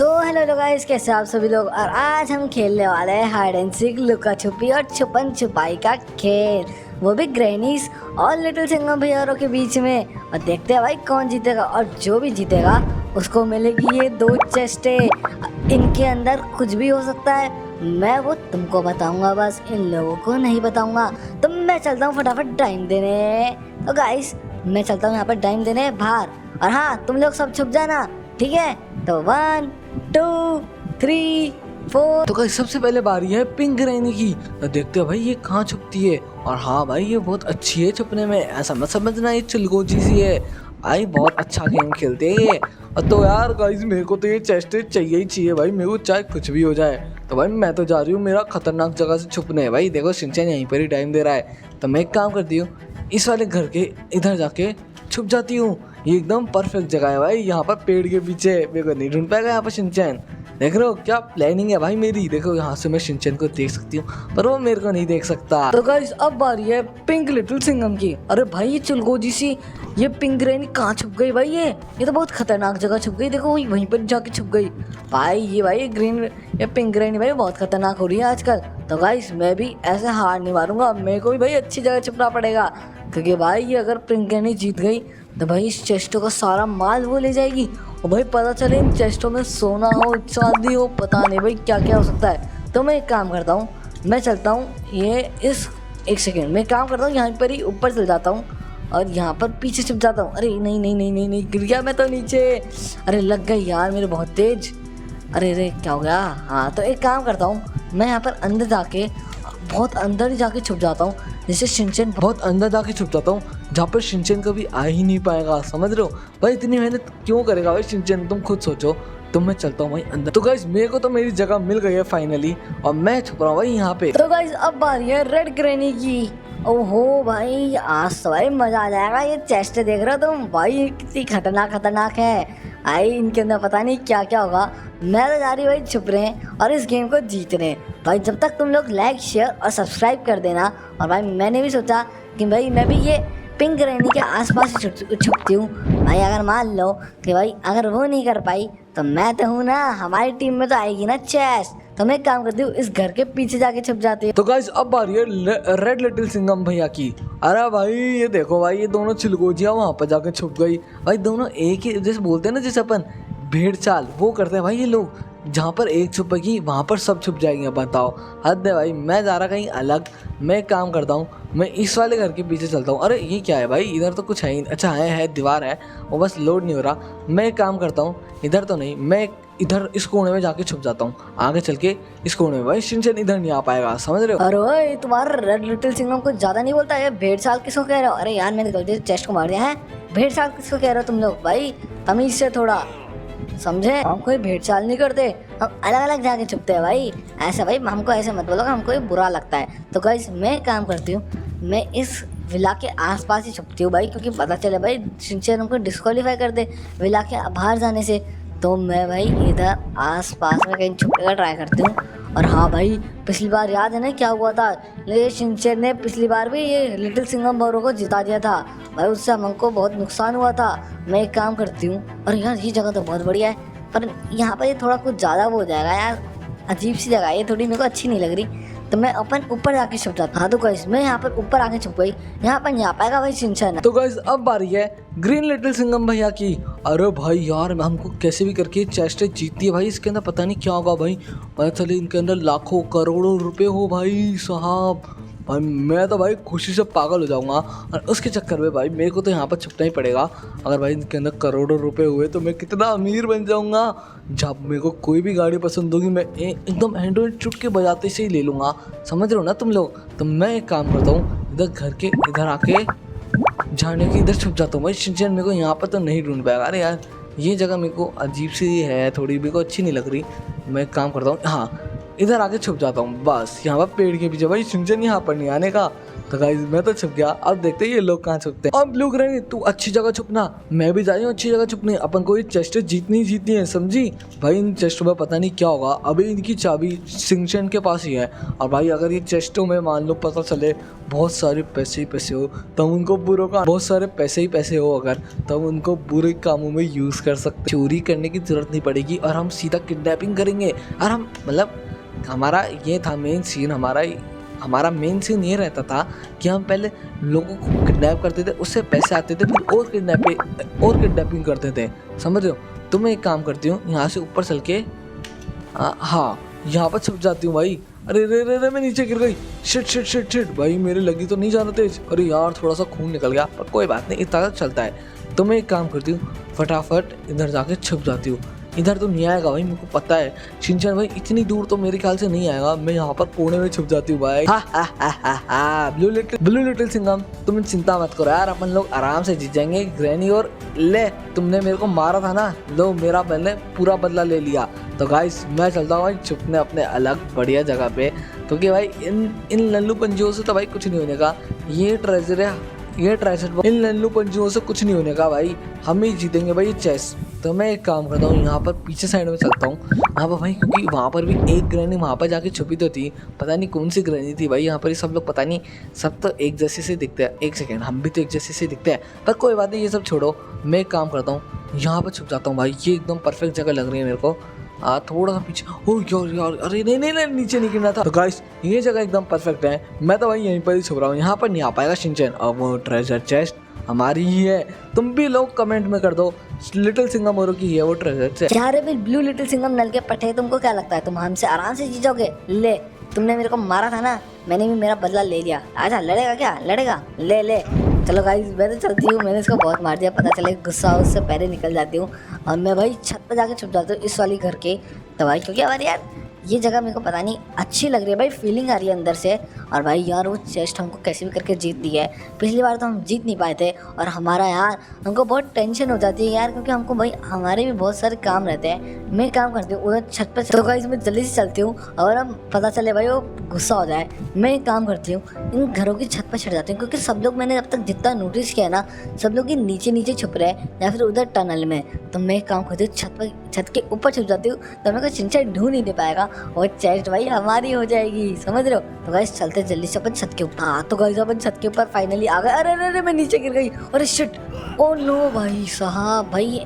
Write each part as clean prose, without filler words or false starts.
So hello guys, कैसे आप सभी लोग। और आज हम खेलने वाले हैं हाइड एंड सीक, लुका छुपी और छुपन छुपाई का खेल, वो भी ग्रैनीज और लिटिल सिंघम भैयारों के बीच में। और देखते हैं भाई कौन जीतेगा, और जो भी जीतेगा उसको मिलेगी ये 2 चेस्टें। इनके अंदर कुछ भी हो सकता है, मैं वो तुमको बताऊंगा, बस इन लोगों को नहीं बताऊंगा। तो मैं चलता हूँ फटाफट टाइम देने। तो गाइस मैं चलता हूँ यहाँ पर टाइम देने बाहर। और हाँ, तुम लोग सब छुप जाना, ठीक है। तो 1 2 3 4। तो गाइस सबसे पहले बारी है पिंक रहने की। तो देखते हैं भाई ये कहाँ छुपती है। और हाँ भाई ये बहुत अच्छी है छुपने में, ऐसा मत समझना ये चिलगोजी सी है। आई बहुत अच्छा गेम खेलते हैं ये। और तो यार गाइस मेरे को तो ये चेस्ट चाहिए ही चाहिए भाई, मेरे को चाहे कुछ भी हो जाए। तो भाई मैं तो जा रही हूँ मेरा खतरनाक जगह से छुपने। भाई देखो शिनचैन यहीं पर ही टाइम दे रहा है, तो मैं एक काम करती हूँ, इस वाले घर के इधर जाके छुप जाती हूँ। ये एकदम परफेक्ट जगह है भाई, यहाँ पर पेड़ के पीछे मेरे को नहीं ढूंढ पाएगा यहाँ पर शिनचैन। देख रहे हो क्या प्लानिंग है भाई मेरी। देखो यहाँ से मैं शिनचैन को देख सकती हूँ, पर वो मेरे को नहीं देख सकता। तो गाइस अब बारी है पिंक लिटिल सिंघम की। अरे भाई ये चुलगोजी सी ये पिंक रेनी कहाँ छुप गई भाई। ये तो बहुत खतरनाक जगह छुप गई। देखो वहीं पर जाके छुप गई भाई। ये ग्रीन ये पिंक रेनी भाई बहुत खतरनाक हो रही है आजकल। तो गाइस मैं भी ऐसे हार नहीं मारूंगा, मेरे को भी भाई अच्छी जगह छुपना पड़ेगा। क्योंकि भाई ये अगर पिंक रेनी जीत गई तो भाई इस चेस्टों का सारा माल वो ले जाएगी। और भाई पता चले इन चेस्टों में सोना हो, चांदी हो, पता नहीं भाई क्या क्या हो सकता है। तो मैं एक काम करता हूँ, मैं चलता हूँ ये इस एक सेकेंड में काम करता हूँ, यहाँ पर ही ऊपर चल जाता हूँ और यहाँ पर पीछे छुप जाता हूँ। अरे नहीं नहीं नहीं नहीं नहीं, गिर गया मैं तो नीचे। अरे लग गई यार मेरे बहुत तेज। अरे क्या हो गया। हाँ तो एक काम करता हूँ, मैं यहाँ पर अंदर जाके बहुत अंदर ही जाके छुप जाता हूँ, जैसे शिनचैन बहुत अंदर जाके छुप जाता हूँ जहाँ पर शिनचैन कभी आ ही नहीं पाएगा, समझ रहे हो भाई। इतनी मेहनत क्यों करेगा भाई शिनचैन, तुम खुद सोचो। तो मैं चलता हूँ भाई अंदर। तो गाइस मेरे को तो मेरी जगह मिल गई है फाइनली, और मैं छुप रहा हूँ भाई यहाँ पे। तो गाइस अब बारी है रेड ग्रैनी की। ओहो भाई आज तो भाई मजा आ जाएगा। ये चेस्ट देख रहे हो तुम भाई, कितनी खतरनाक है भाई। इनके अंदर पता नहीं क्या क्या होगा। मैं तो जा रही भाई छुप रहे हैं और इस गेम को जीत रहे हैं भाई। जब तक तुम लोग लाइक शेयर और सब्सक्राइब कर देना। और भाई मैंने भी सोचा कि भाई मैं भी ये पिंक रेनी के आसपास छुपती हूँ भाई। अगर मान लो कि भाई अगर वो नहीं कर पाई तो मैं तो हूँ ना, हमारी टीम में तो आएगी ना चेस्ट। तो मैं एक काम करती हूँ, इस घर के पीछे जाके छुप जाती हूँ। तो गाइस अब बारी है रेड लिटिल सिंघम भैया की। अरे भाई ये देखो भाई, ये दोनों चिलगोजियाँ वहाँ पर जाके छुप गई भाई। दोनों एक ही, जैसे बोलते हैं ना जैसे अपन भेड़ चाल, वो करते हैं भाई ये लोग। जहाँ पर एक छुपेगी वहाँ पर सब छुप जाएंगे। बताओ हद है भाई, मैं जा रहा कहीं अलग। मैं एक काम करता हूँ, मैं इस वाले घर के पीछे चलता हूँ। अरे ये क्या है भाई, इधर तो कुछ है ही। अच्छा है दीवार है, वो बस लोड नहीं हो रहा। मैं एक काम करता हूँ, इधर तो नहीं, मैं इधर इस कोने में जाके छुप जाता हूँ। आगे चल के इस कोने में भाई शिनचैन इधर नहीं आ पाएगा, समझ रहे हो। अरे ओए तुम्हारा रेड लिटिल सिंघम कुछ ज्यादा नहीं बोलता है। भेड़ साल किसको कह रहे हो। अरे यार मैंने गलती से चेस्ट को मार दिया है। भेड़ साल किसको कह रहे हो तुम लोग भाई, तमीज से थोड़ा समझे। हम कोई भेड़ चाल नहीं करते, हम अलग अलग जाके छुपते हैं भाई। ऐसा भाई हमको ऐसे मत बोलो, हमको बुरा लगता है। तो गाइस मैं काम करती हूँ, मैं इस विला के आसपास ही छुपती हूँ भाई, क्योंकि पता चले भाई शिनचैन हमको डिस्क्वालीफाई कर दे विला के बाहर जाने से। तो मैं भाई इधर आसपास में कहीं छुपने का ट्राई करती हूँ। और हाँ भाई पिछली बार याद है ना क्या हुआ था, ये शिनचैन ने पिछली बार भी ये लिटिल सिंघम भैया को जिता दिया था भाई, उससे हमको बहुत नुकसान हुआ था। मैं एक काम करती हूँ, और यार ये जगह तो बहुत बढ़िया है, पर यहाँ पर ये थोड़ा कुछ ज़्यादा हो जाएगा यार, अजीब सी जगह है ये, थोड़ी मेरे को अच्छी नहीं लग रही। तो मैं अपन ऊपर जाके छुप जाता। हाँ तो गाइस मैं यहाँ पर ऊपर आके छुप गई, यहाँ पर नहीं आ पाएगा भाई शिनचैन। तो गाइस अब बारी है ग्रीन लिटिल सिंघम भैया की। अरे भाई यार हमको कैसे भी करके चेस्ट जीतती है भाई। इसके अंदर पता नहीं क्या होगा भाई, पता चले इनके अंदर लाखों करोड़ों रुपए हो भाई साहब। भाई मैं तो भाई खुशी से पागल हो जाऊंगा, और उसके चक्कर में भाई मेरे को तो यहाँ पर छुपना ही पड़ेगा। अगर भाई इनके अंदर करोड़ों रुपए हुए तो मैं कितना अमीर बन जाऊंगा। जब मेरे को कोई भी गाड़ी पसंद होगी मैं एकदम हैंडल चुटके बजाते से ही ले लूँगा, समझ रहे हो ना तुम लोग। तो मैं एक काम करता हूँ, इधर घर के इधर आके जाने के इधर छुप जाता हूँ भाई। शिनचैन मेरे को यहाँ पर तो नहीं ढूंढ पाएगा। अरे यार ये जगह मेरे को अजीब सी है, थोड़ी मेरे को अच्छी नहीं लग रही। मैं एक काम करता हूँ, हाँ इधर आके छुप जाता हूँ बस, यहाँ पर पेड़ के पीछे भाई। शिनचैन यहाँ पर नहीं आने का, तो गाइस मैं तो छुप गया, अब देखते हैं ये लोग कहाँ छुपते हैं। अब ब्लू ग्रैनी तू अच्छी जगह छुपना, मैं भी जा रही हूँ अच्छी जगह छुपने, अपन को ये चेस्ट जीतनी है समझी भाई। इन चेस्टों में पता नहीं क्या होगा, अभी इनकी चाबी सिंचन के पास ही है। और भाई अगर ये चेस्टों में मान लो पता चले बहुत सारे पैसे ही पैसे हो, तो उनको बुरों का बहुत सारे पैसे ही पैसे हो अगर, तो उनको बुरे कामों में यूज कर सकते। चोरी करने की जरूरत नहीं पड़ेगी और हम सीधा किडनैपिंग करेंगे। और हम मतलब हमारा ये था मेन सीन, हमारा मेन सीन ये रहता था कि हम पहले लोगों को किडनैप करते थे, उससे पैसे आते थे, फिर और किडनैपिंग करते थे, समझ रहे हो। तो मैं एक काम करती हूँ, यहाँ से ऊपर चल के हाँ यहाँ पर छुप जाती हूँ भाई। अरे रे रे रे मैं नीचे गिर गई, शिट भाई मेरे लगी तो नहीं जाना तेज। अरे यार थोड़ा सा खून निकल गया, पर कोई बात नहीं, इतना चलता है। तो मैं एक काम करती हूँ, फटाफट इधर जाके छुप जाती हूँ। इधर तो नहीं आएगा भाई, मेरे को पता है शिनचैन भाई इतनी दूर तो मेरे ख्याल से नहीं आएगा। मैं यहाँ पर कोने में छुप जाती हूँ भाई। ब्लू लिटिल सिंघम तुम चिंता मत करो यार, अपन लोग आराम से जीत जाएंगे। ग्रैनी और ले तुमने मेरे को मारा था ना, लो मेरा मैंने पूरा बदला ले लिया। तो गाइस मैं चलता हूँ भाई छुपने अपने अलग बढ़िया जगह पे, क्योंकि भाई इन लल्लू पंजियों से तो भाई कुछ नहीं होने का। ये ट्रेजर है, ये ट्राइसेट, इन लल्लू पंजियों से कुछ नहीं होने का भाई, हम ही जीतेंगे भाई ये चेस। तो मैं एक काम करता हूँ, यहाँ पर पीछे साइड में चलता हूँ यहाँ पर भाई, क्योंकि वहाँ पर भी एक ग्रैनी वहाँ पर जाके छुपी तो थी, पता नहीं कौन सी ग्रैनी थी भाई। यहाँ पर सब लोग पता नहीं, सब तो एक जैसे से दिखते हैं। एक सेकेंड, हम भी तो एक जैसे से दिखते हैं, पर कोई बात नहीं, ये सब छोड़ो। मैं एक काम करता हूँ, यहाँ पर छुप जाता हूँ भाई। ये एकदम परफेक्ट जगह लग रही है मेरे को। थोड़ा सा पीछे, ओ यार अरे नहीं नीचे नहीं गिरना था। तो गाइस ये जगह एकदम परफेक्ट है, मैं तो भाई यहीं पर ही छुप रहा हूँ, यहाँ पर नहीं आ पाएगा शिनचैन। अब वो ट्रेजर चेस्ट हमारी ही है, तुम भी लोग कमेंट में कर दो लिटिल सिंघम औरों की है वो ट्रेजर चेस्ट। क्या रे ब्लू लिटिल सिंघम नल के पट्टे, तुमको क्या लगता है तुम हमसे आराम से जीत जाओगे? ले तुमने मेरे को मारा था ना, मैंने भी मेरा बदला ले लिया। आजा लड़ेगा क्या? लड़ेगा, ले चलो गाइस मैं तो चलती हूँ, मैंने इसको बहुत मार दिया, पता चले गुस्सा उससे पहले निकल जाती हूँ। और मैं भाई छत पर जाके छुप जाती हूँ इस वाली घर के। तो भाई क्योंकि हमारे यार ये जगह मेरे को पता नहीं अच्छी लग रही है भाई, फीलिंग आ रही है अंदर से। और भाई यार वो चेस्ट हमको कैसे भी करके जीत दी है, पिछली बार तो हम जीत नहीं पाए थे। और हमारा यार हमको बहुत टेंशन हो जाती है यार, क्योंकि हमको भाई हमारे भी बहुत सारे काम रहते हैं। मैं काम करती हूँ उधर छत पर, तो गाइस मैं जल्दी से चलती हूँ, और हम पता चले भाई वो गुस्सा हो जाए। मैं एक काम करती हूँ, इन घरों की छत पर चढ़ जाती हूँ, क्योंकि सब लोग मैंने अब तक जितना नोटिस किया ना, सब लोग नीचे छुप रहे हैं या फिर उधर टनल में। तो मैं एक काम करती हूँ, छत के ऊपर छुप जाती हूँ, तो मेरे को शिनचैन ढूंढ ही नहीं पाएगा और चेस्ट भाई हमारी हो जाएगी, समझ रहे हो। तो गाइस चलते जल्दी से अपन छत के ऊपर। हाँ तो गाइस अपन छत के ऊपर फाइनली आ गए। अरे मैं नीचे गिर गई, अरे शिट, ओ नो भाई साहब, भाई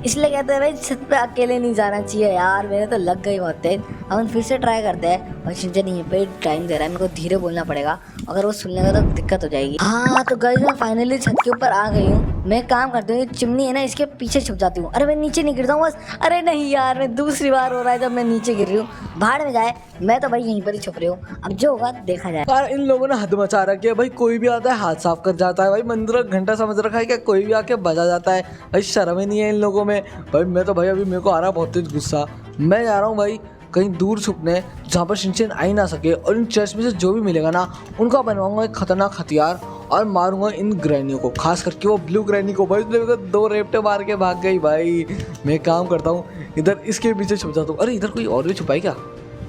इसलिए कहते हैं भाई छत पे अकेले नहीं जाना चाहिए यार, मेरे तो लग गई बहुत तेज। अपन फिर से ट्राई करते हैं। भाई शिनचैन यहीं पे टाइम दे रहा है, मेरे को धीरे बोलना पड़ेगा, अगर वो सुनने का तो दिक्कत हो जाएगी। हाँ तो गाइस मैं फाइनली छत के ऊपर आ गई हूँ। मैं काम करती हूँ, चिमनी है ना इसके पीछे छुप जाती हूँ। अरे मैं नीचे नहीं गिरता हूँ बस। अरे नहीं यार, मैं दूसरी बार हो रहा है जब मैं नीचे गिर रही हूँ, भाड़ में जाए, मैं तो भाई यहीं पर ही छुप रही हूँ, अब जो होगा देखा जाए। यार इन लोगों ने हद मचा रखी है भाई, कोई भी आता है हाथ साफ कर जाता है भाई, मंदिर का घंटा समझ रखा है क्या, कोई भी आके बजा जाता है भाई, शर्म ही नहीं है इन लोगों में भाई। मैं तो भाई अभी मेरे को आ रहा है बहुत तेज गुस्सा, मैं जा रहा हूँ भाई कहीं दूर छुपने जहाँ पर शिनचैन आ ही ना सके, और इन चेस्ट में से जो भी मिलेगा ना उनका बनवाऊंगा एक खतरनाक हथियार और मारूंगा इन ग्रैनियों को, खास करके वो ब्लू ग्रैनी को भाई, उसने मेरे को 2 रेपटे मार के भाग गई भाई। मैं काम करता हूँ इधर इसके पीछे छुप जाता हूँ। अरे इधर कोई और भी छुपा है क्या?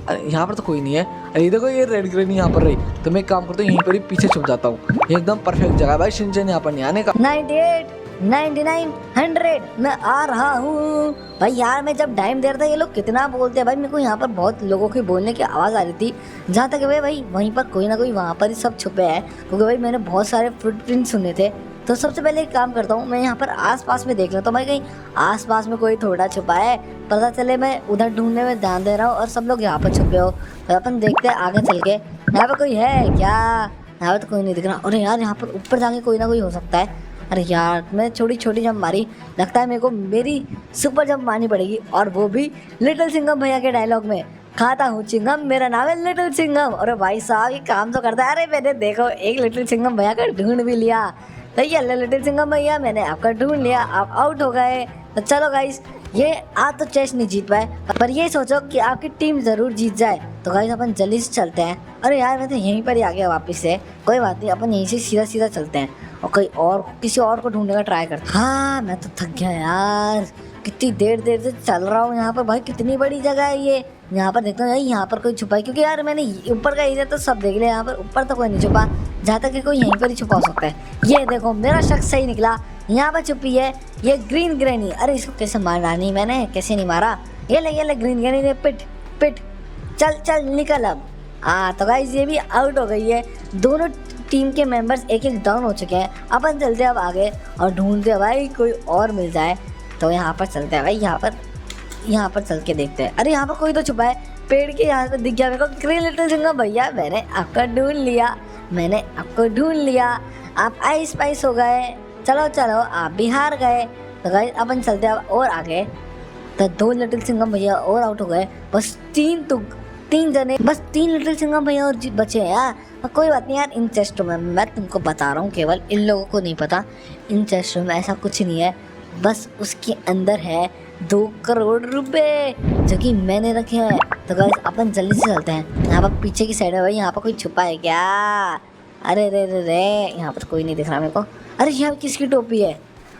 अरे यहाँ पर तो कोई नहीं है। अरे इधर कोई ये रेड ग्रैनी यहाँ पर रही, तो मैं काम करता हूँ यहीं पर ही पीछे छुप जाता हूँ, ये एकदम परफेक्ट जगह है भाई शिनचैन यहाँ पर नहीं आने का। 98, 99, 100 मैं आ रहा हूँ भाई। यार मैं जब टाइम दे रहा था ये लोग कितना बोलते हैं भाई, मेरे को यहाँ पर बहुत लोगों की बोलने की आवाज़ आ रही थी, जहाँ तक भाई वहीं पर कोई ना कोई वहाँ पर ही सब छुपे हैं, क्योंकि भाई मैंने बहुत सारे फुटप्रिंट सुने थे। तो सबसे पहले एक काम करता हूँ, मैं यहाँ पर आसपास में देख लेता हूँ भाई, कहीं आसपास में कोई थोड़ा छुपा है, पता चले मैं उधर ढूंढने में ध्यान दे रहा हूँ और सब लोग यहाँ पर छुपे हो। तो अपन देखते हैं आगे चल के यहाँ पर कोई है क्या। यहाँ पर तो कोई नहीं दिख रहा। अरे यार यहाँ पर ऊपर जाके कोई ना कोई हो सकता है। अरे यार मैं छोटी जंप मारी, लगता है मेरे को मेरी सुपर जंप मारनी पड़ेगी, और वो भी लिटिल सिंघम भैया के डायलॉग में, खाता हूँ चिंगम मेरा नाम है लिटिल सिंघम। अरे भाई साहब ये काम तो करता है। अरे मैंने देखो एक लिटिल सिंघम भैया का ढूंढ भी लिया। तो ये लिटिल सिंघम भैया मैंने आपका ढूंढ लिया, आप आउट हो गए। तो चलो गाइस ये आज तो चेस नहीं जीत पाए, पर ये सोचो कि आपकी टीम जरूर जीत जाए। तो गाइस अपन जल्दी से चलते हैं। अरे यार मैं तो यहीं पर ही आ गया वापस से, कोई बात नहीं, अपन यहीं से सीधा चलते हैं और कोई और किसी और को ढूंढने का ट्राई करते हैं। हाँ मैं तो थक गया यार, कितनी देर देर से चल रहा हूँ यहाँ पर भाई, कितनी बड़ी जगह है ये। यहाँ पर देखता हूँ यार, यहाँ पर कोई छुपा है, क्योंकि यार मैंने ऊपर का एरिया तो सब देख लिया, यहाँ पर ऊपर तो कोई नहीं छुपा, जहाँ तक कि कोई यहीं पर ही छुपा हो सकता है। ये देखो मेरा शक सही निकला, यहाँ पर छुपी है ये ग्रीन ग्रैनी। अरे इसको कैसे मारा नहीं मैंने, कैसे नहीं मारा। ये ले ग्रीन ग्रैनी ने पिट पिट, चल चल निकल अब। तो गाइस ये भी आउट हो गई है। दोनों टीम के मेंबर्स एक एक डाउन हो चुके हैं। अपन चलते हैं अब आगे और ढूंढते हैं भाई कोई और मिल जाए। तो यहाँ पर चलते हैं भाई, यहाँ पर चल के देखते हैं। अरे यहाँ पर कोई तो छुपा है, पेड़ के यहाँ पर दिख गया मेरे को। ग्रीन लिटिल सिंघम भैया मैंने आपको ढूंढ लिया, आप आइस पाइस हो गए। चलो चलो आप भी हार गए। तो गाइस अपन चलते हैं अब और आगे। तो 2 लिटिल सिंघम भैया और आउट हो गए, बस 3 जने, बस 3 लिटिल सिंघम भैया और बचे हैं यार। कोई बात नहीं यार, इन चेस्टों में मैं तुमको बता रहा हूँ, केवल इन लोगों को नहीं पता, इन चेस्टों में ऐसा कुछ नहीं है। बस उसके अंदर है 2 करोड़ रुपए जो कि मैंने रखे हैं। तो गाइस अपन जल्दी से चलते हैं। यहाँ पर पीछे की साइड है भाई, यहाँ पर कोई छुपा है क्या? अरे रे यहाँ पर कोई नहीं दिख रहा मेरे को। अरे यहाँ किसकी टोपी है?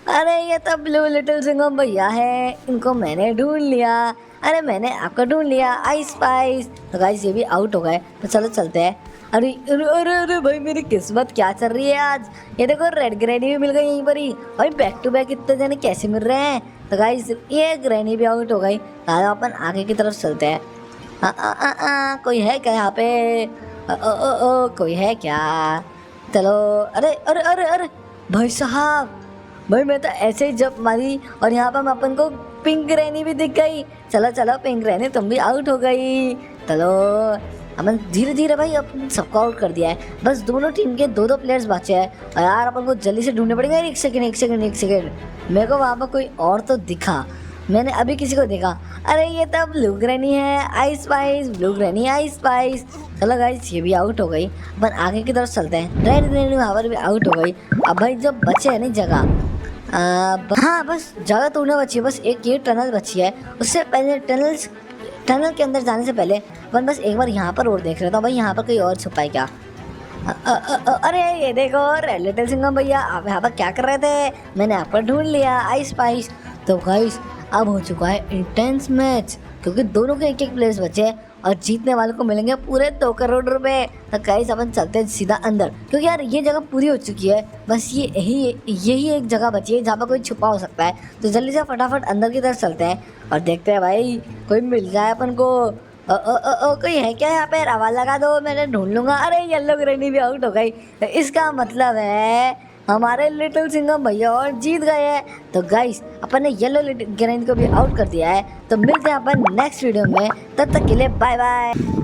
अरे ये तो ब्लू लिटिल सिंघम भैया है, इनको मैंने ढूंढ लिया। अरे मैंने आपको ढूंढ लिया, आइस पाइस। तो गाइस ये भी आउट हो गए, तो चलो चलते हैं। अरे अरे अरे अरे भाई मेरी किस्मत क्या चल रही है आज। ये देखो रेड ग्रैनी भी मिल गई यहीं पर ही भाई, बैक टू बैक इतने जने कैसे मिल रहे हैं। तो गाइस ये ग्रैनी भी आउट हो गई। तो अपन आगे की तरफ चलते हैं। कोई है क्या यहाँ पे? कोई है क्या? चलो। अरे अरे अरे अरे भाई साहब, भाई मैं तो ऐसे ही जब मारी और यहाँ पर अपन को पिंक ग्रैनी भी दिख गई। चलो चलो पिंक ग्रैनी तुम भी आउट हो गई। चलो अपन धीरे धीरे भाई अपन सबको आउट कर दिया है। बस दोनों टीम के 2 प्लेयर्स बचे हैं और यार अपन को जल्दी से ढूंढने पड़ेगा। एक सेकंड मेरे को वहाँ पर कोई और तो दिखा, मैंने अभी किसी को देखा। अरे ये तो ब्लू ग्रैनी है, ice price, blue granny ice price. चलो गाइस ये भी आउट हो गई। अपन आगे की तरफ चलते हैं। रेड ग्रैनी वहाँ पर भी आउट हो गई। अब भाई जो बचे है ना जगह, हाँ बस जगह तोड़ना बची है, बस एक ये टनल बची है। उससे पहले टनल के अंदर जाने से पहले अपन बस एक बार यहाँ पर और देख रहे था भाई, यहाँ पर कोई और छुपा है क्या? अरे ये देखो रेड लिटिल सिंघम भैया, आप यहाँ पर क्या कर रहे थे? मैंने आपको ढूंढ लिया, आइस पाइस। तो गाइस अब हो चुका है इंटेंस मैच, क्योंकि दोनों के एक प्लेयर्स बचे हैं और जीतने वाले को मिलेंगे पूरे 2 करोड़ रुपए। तो गाइस अपन चलते हैं सीधा अंदर, क्योंकि यार ये जगह पूरी हो चुकी है। बस यही एक जगह बची है जहाँ पर कोई छुपा हो सकता है। तो जल्दी से फटाफट अंदर की तरफ चलते हैं और देखते हैं भाई कोई मिल जाए अपन को। कोई है क्या यहाँ पे? आवाज लगा दो, मैंने ढूंढ लूंगा। अरे येलो ग्रैनी भी आउट हो गई। तो इसका मतलब है हमारे लिटिल सिंघम भैया और जीत गए हैं। तो गाइस अपन ने येलो ग्रैनी को भी आउट कर दिया है। तो मिलते हैं अपन नेक्स्ट वीडियो में, तब तक के लिए बाय बाय।